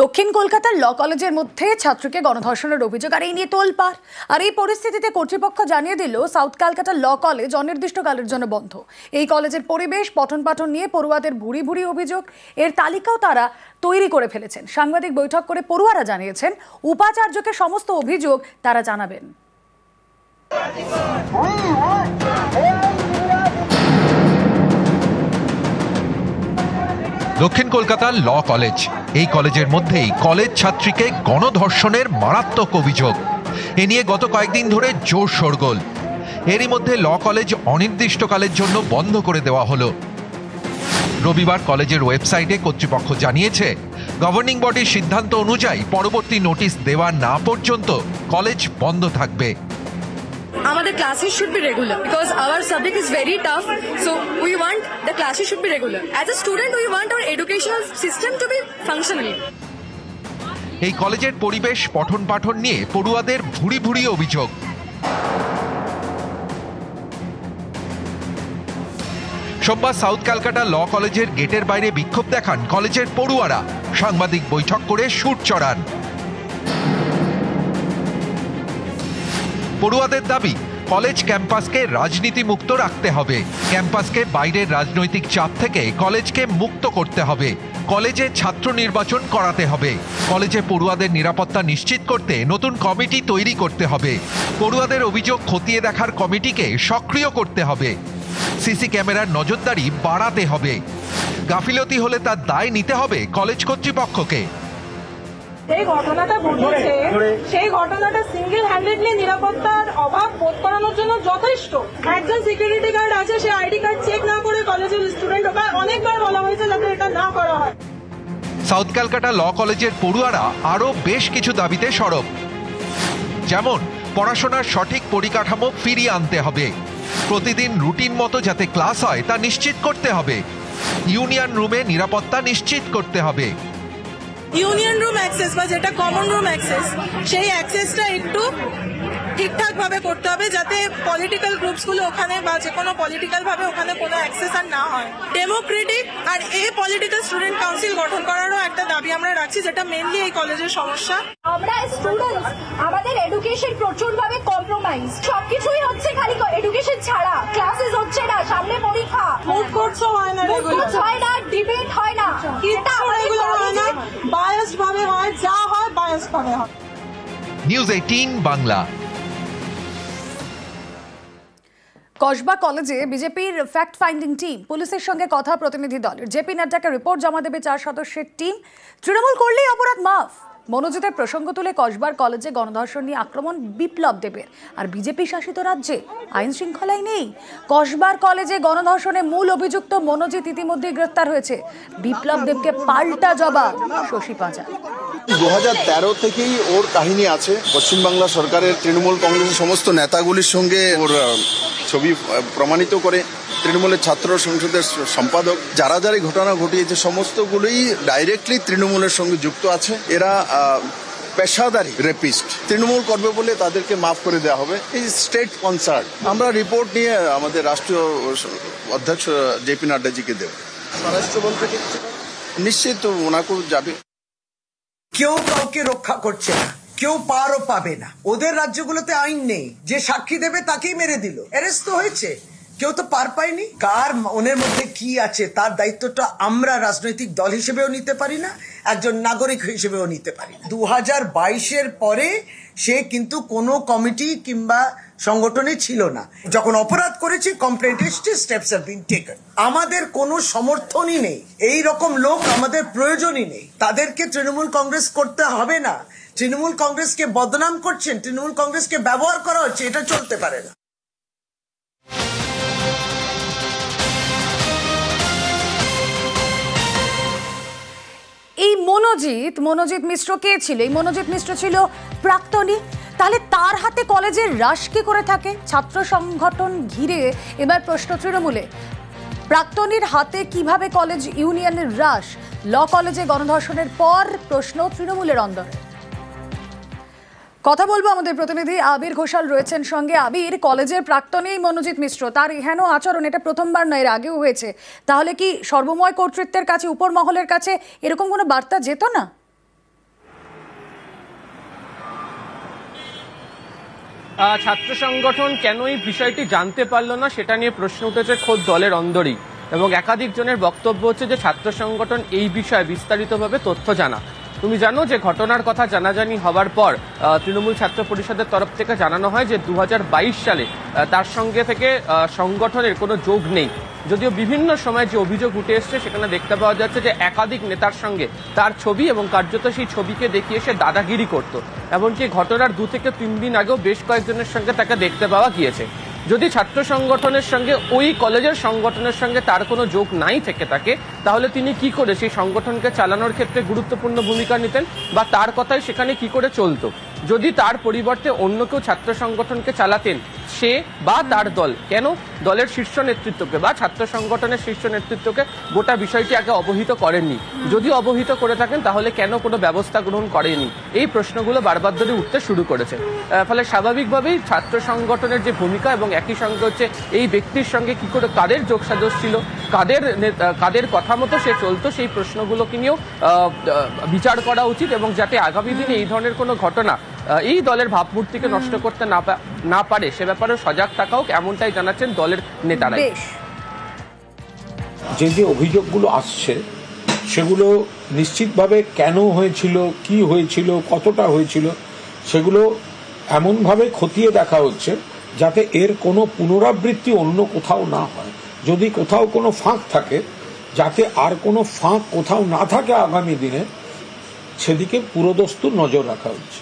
দক্ষিণ কলকাতার ল কলেজের মধ্যে ছাত্রকে গণধর্ষণের অভিযোগ আর এই নিয়ে তোলপাড়। আর এই পরিস্থিতিতে কর্তৃপক্ষ জানিয়ে দিল সাউথ ক্যালকাটা ল কলেজ অনির্দিষ্টকালের জন্য বন্ধ। এই কলেজের পরিবেশ পঠন পাঠন নিয়ে পড়ুয়াদের ভুরি ভুরি অভিযোগ, এর তালিকাও তারা তৈরি করে ফেলেছেন। সাংবাদিক বৈঠক করে পড়ুয়ারা জানিয়েছেন উপাচার্যকে সমস্ত অভিযোগ তারা জানাবেন। দক্ষিণ কলকাতার ল কলেজ, এই কলেজের মধ্যেই কলেজ ছাত্রীকে গণধর্ষণের মারাত্মক অভিযোগ। এ নিয়ে গত কয়েকদিন ধরে জোর শোরগোল। এরই মধ্যে ল কলেজ অনির্দিষ্টকালের জন্য বন্ধ করে দেওয়া হলো। রবিবার কলেজের ওয়েবসাইটে কর্তৃপক্ষ জানিয়েছে, গভর্নিং বডির সিদ্ধান্ত অনুযায়ী পরবর্তী নোটিশ দেওয়া না পর্যন্ত কলেজ বন্ধ থাকবে। আমাদের classes should be regular because our subject is very tough, so we want the classes should be regular. As a student, we want our educational system to be functional. এই কলেজের পরিবেশ পঠন পাঠন নিয়ে পড়ুয়াদের ভুরি ভুরি অভিযোগ। সোমবার সাউথ ক্যালকাটা ল কলেজের গেটের বাইরে বিক্ষোভ দেখান কলেজের পড়ুয়ারা। সাংবাদিক বৈঠক করে সুর চড়ান। পড়ুয়াদের দাবি, কলেজ ক্যাম্পাসকে রাজনীতি মুক্ত রাখতে হবে। ক্যাম্পাসকে বাইরের রাজনৈতিক চাপ থেকে কলেজকে মুক্ত করতে হবে। কলেজে ছাত্র নির্বাচন করাতে হবে। কলেজে পড়ুয়াদের নিরাপত্তা নিশ্চিত করতে নতুন কমিটি তৈরি করতে হবে। পড়ুয়াদের অভিযোগ খতিয়ে দেখার কমিটিকে সক্রিয় করতে হবে। সিসি ক্যামেরার নজরদারি বাড়াতে হবে। গাফিলতি হলে তার দায় নিতে হবে কলেজ কর্তৃপক্ষকে। সেই ঘটনাটা ঘটেছে, সেই ঘটনাটা সিঙ্গেল হ্যান্ডেডলি নিরাপত্তার অভাব বোধ করানোর জন্য যথেষ্ট। একজন সিকিউরিটি গার্ড আছে, সে আইডি কার্ড চেক না করে কলেজের স্টুডেন্ট ওকে অনেকবার বলা হয়েছে যাতে এটা না করা হয়। সাউথ ক্যালকাটা ল কলেজের পড়ুয়ারা আরও বেশ কিছু দাবিতে সরব। যেমন, পড়াশোনার সঠিক পরিকাঠামো ফিরিয়ে আনতে হবে। প্রতিদিন রুটিন মতো যাতে ক্লাস হয় তা নিশ্চিত করতে হবে। ইউনিয়ন রুমে নিরাপত্তা নিশ্চিত করতে হবে। ইউনিয়ন রুম অ্যাক্সেস বা যেটা কমন রুম অ্যাক্সেস, সেই অ্যাক্সেসটা একটু ঠিকঠাক ভাবে করতে হবে যাতে পলিটিক্যাল গ্রুপসগুলো ওখানে বা যে কোনো পলিটিক্যাল ভাবে ওখানে কোনো অ্যাক্সেস আর না হয়। ডেমোক্রেটিক আর পলিটিক্যাল স্টুডেন্ট কাউন্সিল গঠন করারও একটা দাবি আমরা রাখছি, যেটা মেইনলি এই কলেজের সমস্যা। আমরা স্টুডেন্টস, আমাদের এডুকেশন প্রচুর ভাবে কম্প্রোমাইজ। সবকিছুই হচ্ছে খালি এডুকেশন ছাড়া, ক্লাসেস হচ্ছে না, সামনে পরীক্ষা, মুড কোর্টসও হয় না, হয় না, ডিবেট হয় না, রেগুলার হয় না, বায়াসড ভাবে হয়, যা হয় বায়াসড ভাবে হয়। নিউজ 18 বাংলা। কসবা কলেজে বিজেপির ফ্যাক্ট ফাইন্ডিং টিম পুলিশের সঙ্গে কথা প্রতিনিধি দলের। জেপি নাড্ডাকে রিপোর্ট জমা দেবে 4 সদস্যের টিম। তৃণমূল করলেই অপরাধ মাফ। মনোজিতের প্রসঙ্গ তুলে কসবার কলেজে গণধর্ষণ নিয়ে আক্রমণ বিপ্লব দেবের। আর বিজেপি শাসিত রাজ্যে আইন শৃঙ্খলাই নেই। কসবার কলেজে গণধর্ষণে মূল অভিযুক্ত মনোজিৎ ইতিমধ্যেই গ্রেফতার হয়েছে। বিপ্লব দেবকে পাল্টা জবাব শশী পাঁজা। 2013 থেকেই ওর কাহিনী আছে। পশ্চিমবাংলা সরকারের তৃণমূল কংগ্রেসের সমস্ত নেতাগুলির সঙ্গে ওর ছবি প্রমাণিত করে তৃণমূলের ছাত্র সংসদের সম্পাদক যারা যারা ঘটনা ঘটিয়েছে সমস্তগুলোই ডাইরেক্টলি তৃণমূলের সঙ্গে যুক্ত আছে। এরা পেশাদারি রেপিস্ট। তৃণমূল করবে বলে তাদেরকে মাফ করে দেওয়া হবে, এই স্টেট কনসার্ন। আমরা রিপোর্ট নিয়ে আমাদের রাষ্ট্রীয় অধ্যক্ষ জেপি নাড্ডাজিকে দেব। স্বরাষ্ট্র বলতে নিশ্চিত ওনাকেও যাবে। কেউ কাউকে রক্ষা করছে না, কেউ পারও পাবে না। ওদের রাজ্যগুলোতে আইন নেই, যে সাক্ষী দেবে তাকেই মেরে দিল, অ্যারেস্ট তো হয়েছে, কেউ তো পার পায়নি। কার মনের মধ্যে কি আছে তার দায়িত্বটা আমরা রাজনৈতিক দল হিসেবেও নিতে পারি না, একজন নাগরিক হিসেবেও নিতে পারি না। 2022-এর পরে সে কিন্তু কোনো কমিটি কিংবা সংগঠনে ছিল না। যখন অপরাধ করেছি কমপ্লেন্ট এসছে, স্টেপস হ্যাভ বিন টেকেন। আমাদের কোনো সমর্থনই নেই, এই রকম লোক আমাদের প্রয়োজনই নেই। তাদেরকে তৃণমূল কংগ্রেস করতে হবে না। তৃণমূল কংগ্রেসকে বদনাম করছেন, তৃণমূল কংগ্রেসকে ব্যবহার করা হচ্ছে, এটা চলতে পারে না। এই মনোজিৎ মিশ্র কে ছিল? এই মনোজিৎ মিশ্র ছিল প্রাক্তনী। তাহলে তার হাতে কলেজের রাশ কি করে থাকে? ছাত্র সংগঠন ঘিরে এবার প্রশ্ন তৃণমূলে। প্রাক্তনীর হাতে কিভাবে কলেজ ইউনিয়নের রাশ? ল কলেজে গণধর্ষণের পর প্রশ্ন তৃণমূলের অন্দরে। কথা বলবো আমাদের প্রতিনিধি আবির ঘোষাল রয়েছেন সঙ্গে। আবির, কলেজের প্রাক্তনী মনোজিৎ মিশ্র, তার এহেন আচরণ এটা প্রথমবার নয়, এর আগেও হয়েছে। তাহলে কি সর্বময় কর্তৃত্বের কাছে, উপর মহলের কাছে এরকম কোনো বার্তা যেত না? ছাত্র সংগঠন কেন এই বিষয়টি জানতে পারলো না সেটা নিয়ে প্রশ্ন উঠেছে খোদ দলের অন্দরেই, এবং একাধিক জনের বক্তব্য হচ্ছে যে ছাত্র সংগঠন এই বিষয়ে বিস্তারিতভাবে তথ্য জানা। তুমি জানো যে ঘটনার কথা জানাজানি হওয়ার পর তৃণমূল ছাত্র পরিষদের তরফ থেকে জানানো হয় যে 2022 সালে তার সঙ্গে থেকে সংগঠনের কোনো যোগ নেই। যদিও বিভিন্ন সময় যে অভিযোগ উঠে এসছে সেখানে দেখতে পাওয়া যাচ্ছে যে একাধিক নেতার সঙ্গে তার ছবি এবং কার্যত সেই ছবিকে দেখিয়ে সে দাদাগিরি করত। এমনকি ঘটনার 2 থেকে 3 দিন আগেও বেশ কয়েকজনের সঙ্গে তাকে দেখতে পাওয়া গিয়েছে। যদি ছাত্র সংগঠনের সঙ্গে ওই কলেজের সংগঠনের সঙ্গে তার কোনো যোগ নাই থেকে থাকে, তাহলে তিনি কি করে সেই সংগঠনকে চালানোর ক্ষেত্রে গুরুত্বপূর্ণ ভূমিকা নিতেন, বা তার কথাই সেখানে কি করে চলতো? যদি তার পরিবর্তে অন্য কেউ ছাত্র সংগঠনকে চালাতেন, সে বা তার দল কেন দলের শীর্ষ নেতৃত্বকে বা ছাত্র সংগঠনের শীর্ষ নেতৃত্বকে গোটা বিষয়টি আগে অবহিত করেননি? যদি অবহিত করে থাকেন তাহলে কেন কোনো ব্যবস্থা গ্রহণ করেনি? এই প্রশ্নগুলো বারবার ধরে উঠতে শুরু করেছে। ফলে স্বাভাবিকভাবেই ছাত্র সংগঠনের যে ভূমিকা এবং একই সঙ্গে হচ্ছে এই ব্যক্তির সঙ্গে কি করে কাদের যোগসাজশ ছিল, কাদের কথা মতো সে চলতো, সেই প্রশ্নগুলোকে নিয়েও বিচার করা উচিত, এবং যাতে আগামী দিনে এই ধরনের কোনো ঘটনা এই দলের ভাবমূর্তিকে নষ্ট করতে না পারে সে ব্যাপারে সজাগ থাকা হোক, এমনটাই জানাচ্ছেন দলের নেতারা। যে অভিযোগগুলো আসছে সেগুলো নিশ্চিতভাবে কেন হয়েছিল, কি হয়েছিল, কতটা হয়েছিল, সেগুলো এমনভাবে খতিয়ে দেখা হচ্ছে যাতে এর কোনো পুনরাবৃত্তি অন্য কোথাও না হয়। যদি কোথাও কোনো ফাঁক থাকে, যাতে আর কোনো ফাঁক কোথাও না থাকে আগামী দিনে, সেদিকে পুরোদস্তুর নজর রাখা হচ্ছে।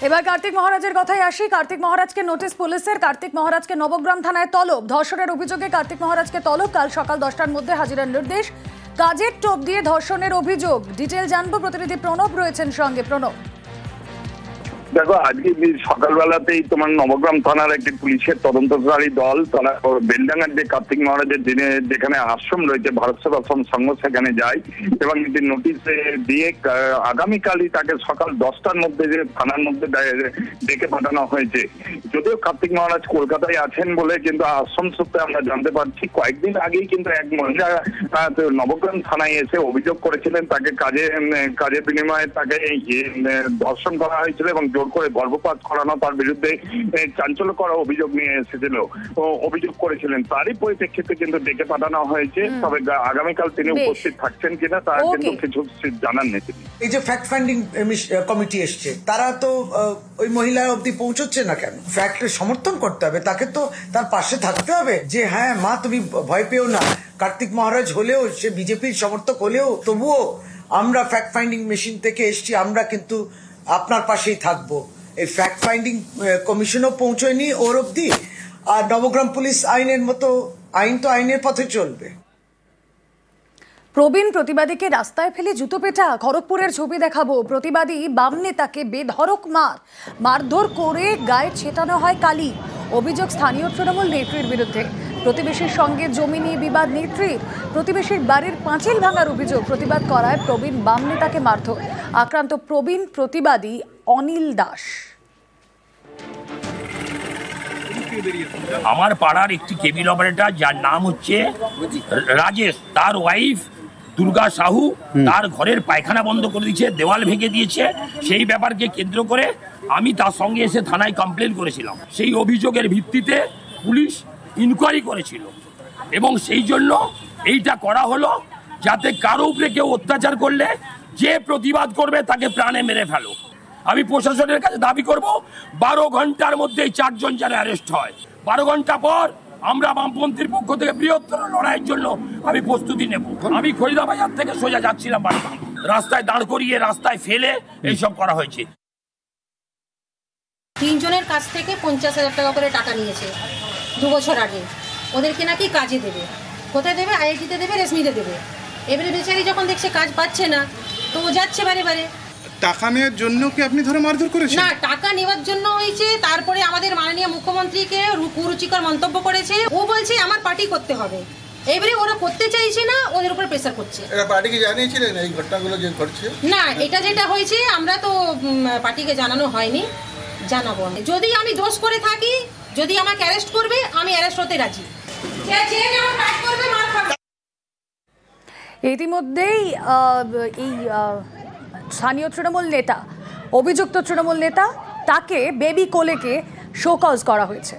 এবার কার্তিক মহারাজের কথায় আসি। কার্তিক মহারাজকে নোটিশ পুলিশের। কার্তিক মহারাজকে নবগ্রাম থানায় তলব। ধর্ষণের অভিযোগে কার্তিক মহারাজকে তলব। কাল সকাল 10টার মধ্যে হাজিরার নির্দেশ। কাজের টোপ দিয়ে ধর্ষণের অভিযোগ। ডিটেল জানবো, প্রতিনিধি প্রণব রয়েছেন সঙ্গে। প্রণব, দেখো, আজকে সকালবেলাতেই তোমার নবগ্রাম থানার একটি পুলিশের তদন্তকারী দল তারা বেলডাঙ্গার যে কার্তিক মহারাজের যেখানে আশ্রম রয়েছে, ভারত সেবাশ্রম সংঘ, সেখানে যায় এবং একটি নোটিশ দিয়ে আগামীকালই তাকে সকাল 10টার মধ্যে যে থানার মধ্যে ডেকে পাঠানো হয়েছে। যদিও কার্তিক মহারাজ কলকাতায় আছেন বলে কিন্তু আশ্রম সূত্রে আমরা জানতে পারছি কয়েকদিন আগেই কিন্তু এক মহিলা নবগ্রাম থানায় এসে অভিযোগ করেছিলেন তাকে কাজের বিনিময়ে তাকে ধর্ষণ করা হয়েছিল এবং জোর করে গর্ভপাত করানো, তার বিরুদ্ধে চাঞ্চল্যকর অভিযোগ নিয়ে এসেছিল, অভিযোগ করেছিলেন। তারই পরিপ্রেক্ষিতে কিন্তু ডেকে পাঠানো হয়েছে। তবে আগামীকাল তিনি উপস্থিত থাকছেন কিনা তা কিন্তু কিছু জানাননি তিনি। এই যে ফ্যাক্ট ফাইন্ডিং কমিটি এসছে, তারা তো ওই মহিলা অবধি পৌঁছচ্ছে না কেন? ফ্যাক্টের সমর্থন করতে হবে, তাকে তো তার পাশে থাকতে হবে যে হ্যাঁ মা তুমি ভয় পেও না, কার্তিক মহারাজ হলেও, সে বিজেপির সমর্থক হলেও তবুও আমরা ফ্যাক্ট ফাইন্ডিং মেশিন থেকে এসছি, আমরা কিন্তু আপনার পাশেই থাকবো। এই ফ্যাক্ট ফাইন্ডিং কমিশনও পৌঁছয়নি ওর অব্দি। আর নবগ্রাম পুলিশ আইনের মতো আইন তো আইনের পথে চলবে। প্রবীণ প্রতিবাদীকে রাস্তায় ফেলে জুতো পেটা। খড়গপুরের ছবি দেখাবো। প্রতিবাদী বাম নেতাকে বেধড়ক মারধর করে গায়ে ছেটানো হয় কালি। অভিযোগ স্থানীয় তৃণমূল নেত্রীর বিরুদ্ধে। প্রতিবেশীর সঙ্গে জমি নিয়ে বিবাদ নেত্রীর। প্রতিবেশীর বাড়ির পাঁচিল ভাঙার অভিযোগ। প্রতিবাদ করায় প্রবীণ বাম নেতাকে মারধর। আক্রান্ত প্রবীণ প্রতিবাদী অনিল দাস। আমার পাড়ার একটি কেবিল অপারেটর যার নাম হচ্ছে রাজেশ, তার ওয়াইফ দুর্গা সাহু তার ঘরের পায়খানা বন্ধ করে দিয়েছে, দেওয়াল ভেঙে দিয়েছে। সেই ব্যাপারকে কেন্দ্র করে আমি তার সঙ্গে এসে থানায় কমপ্লেন করেছিলাম। সেই অভিযোগের ভিত্তিতে পুলিশ ইনকোয়ারি করেছিল এবং সেই জন্য এইটা করা হলো যাতে কারো উপরে কেউ অত্যাচার করলে যে প্রতিবাদ করবে তাকে প্রাণে মেরে ফেলো। আমি প্রশাসনের কাছে দাবি করব 12 ঘন্টার মধ্যেই 4 জন যেন অ্যারেস্ট হয়। 12 ঘন্টা পর আমরা বামপন্থীর পক্ষ থেকে বৃহত্তর লড়াইয়ের জন্য আমি প্রস্তুতি নেব। আমি খরিদাবাজার থেকে সোজা যাচ্ছিলাম বাড়ি, রাস্তায় দাঁড় করিয়ে রাস্তায় ফেলে এইসব করা হয়েছে। 3 জনের কাছ থেকে 50,000 টাকা করে টাকা নিয়েছে 2 বছর আগে। ওদেরকে নাকি কাজে দেবে, কোথায় দেবে? আইআইটিতে দেবে, রেশমিতে দেবে। এবারে বেচারি যখন দেখছে কাজ পাচ্ছে না তো ও যাচ্ছে বারে বারে। টাকা নেওয়ার জন্য কি আপনি ধরে মারধর করেছেন? না, টাকা নেওয়ার জন্য হয়েছে। তারপরে আমাদের মাননীয় মুখ্যমন্ত্রীকে কুরুচিকর মন্তব্য করেছে। ও বলছে আমার পার্টি করতে হবে। এবারে ওরা করতে চাইছে না, ওদের উপর প্রেসার করছে। এরা পার্টিকে জানিয়েছিলেন এই ঘটনাগুলো যে ঘটছে? না, এটা যেটা হয়েছে আমরা তো পার্টিকে জানানো হয়নি, জানাবো। যদি আমি দোষ করে থাকি, যদি আমাকে অ্যারেস্ট করবে, আমি অ্যারেস্ট হতে রাজি। যে যেমন কাজ করবে মার খাবে। ইতিমধ্যেই এই স্থানীয় তৃণমূল নেতা, অভিযুক্ত তৃণমূল নেতা, তাকে বেবি কোলেকে শোকজ করা হয়েছে।